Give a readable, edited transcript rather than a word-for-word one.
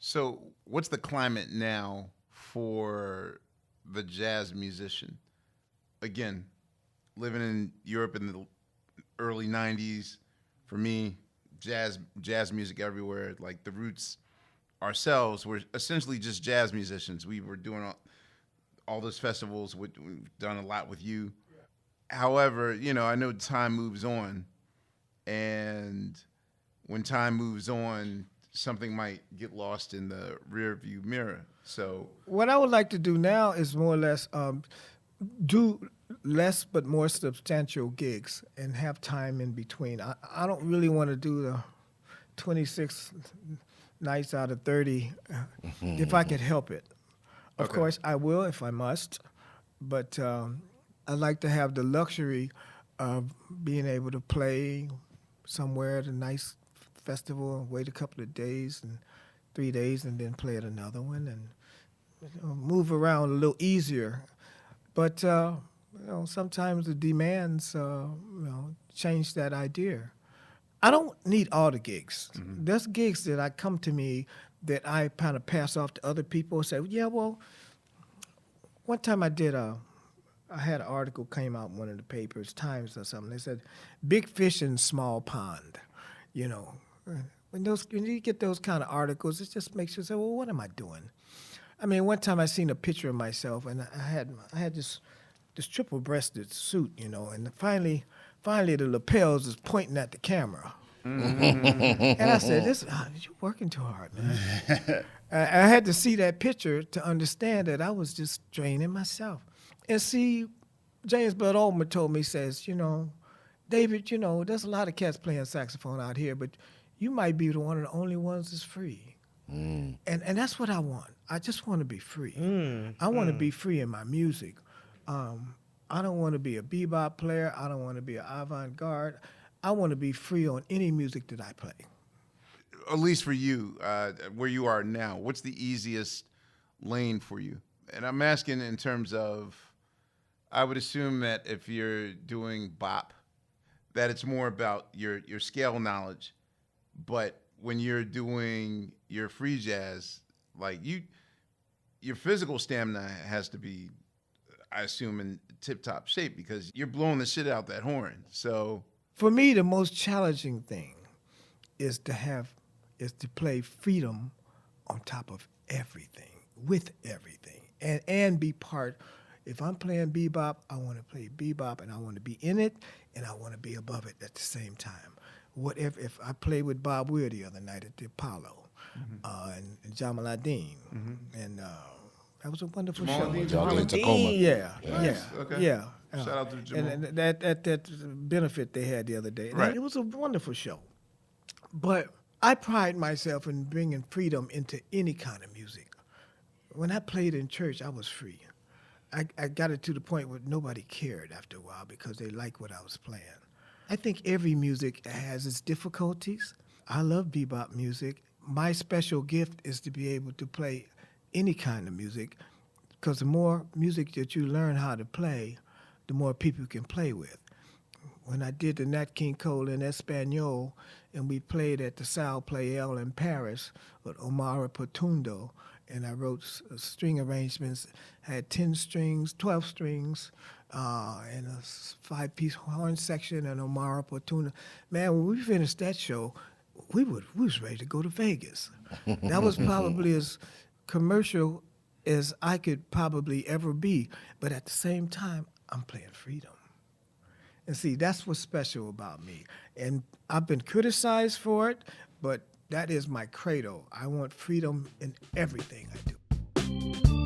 So, what's the climate now for the jazz musician? Again, living in Europe in the early '90s, for me, jazz music everywhere. Like the roots ourselves were essentially just jazz musicians. We were doing all those festivals. We've done a lot with you. However, I know time moves on, and when time moves on, something might get lost in the rear view mirror. So, What I would like to do now is more or less do less but more substantial gigs and have time in between. I don't really want to do the 26 nights out of 30 if I could help it. Of Okay. course, I will if I must, but I like to have the luxury of being able to play somewhere at a nice festival and wait a couple of days and 3 days and then play at another one and move around a little easier. But sometimes the demands change that idea. I don't need all the gigs. There's gigs that I come to me that I kind of pass off to other people and say, yeah, well, one time I had an article came out in one of the papers, Times or something. They said, big fish in small pond, you know. When you get those kind of articles, it just makes you say, well, what am I doing? I mean, one time I seen a picture of myself, and I had this triple-breasted suit, and finally the lapels is pointing at the camera. And I said, you're working too hard, man. I had to see that picture to understand that I was just draining myself. And see, James Bud Oldman told me, says, David, there's a lot of cats playing saxophone out here, but you might be one of the only ones that's free. And that's what I want. I just want to be free. I want to be free in my music. I don't want to be a bebop player. I don't want to be an avant-garde. I want to be free on any music that I play. at least for you, where you are now, what's the easiest lane for you? And I'm asking in terms of, I would assume that if you're doing bop, that it's more about your scale knowledge. But when you're doing your free jazz, like your physical stamina has to be, I assume, in tip-top shape because you're blowing the shit out that horn. So for me, the most challenging thing is to play freedom on top of everything, with everything, and be part. If I'm playing bebop, I want to play bebop, and I want to be in it, and I want to be above it at the same time. If I played with Bob Weir the other night at the Apollo, and Jamal Adine, and that was a wonderful show. Jogging Tacoma. Yeah. Okay. Yeah. Shout out to Jamal. And that benefit they had the other day. Right. It was a wonderful show. But I pride myself in bringing freedom into any kind of music. When I played in church, I was free. I got it to the point where nobody cared after a while because they liked what I was playing. I think every music has its difficulties. I love bebop music. My special gift is to be able to play any kind of music because the more music that you learn how to play, the more people you can play with. When I did the Nat King Cole in Espanol, and we played at the Sal Playel in Paris with Omar Portundo, and I wrote string arrangements, had 10 strings, 12 strings, and a 5-piece horn section, and Omar Portundo. Man, when we finished that show, we was ready to go to Vegas. That was probably as commercial as I could probably ever be, but at the same time, I'm playing freedom. And see, that's what's special about me. And I've been criticized for it, but that is my credo. I want freedom in everything I do.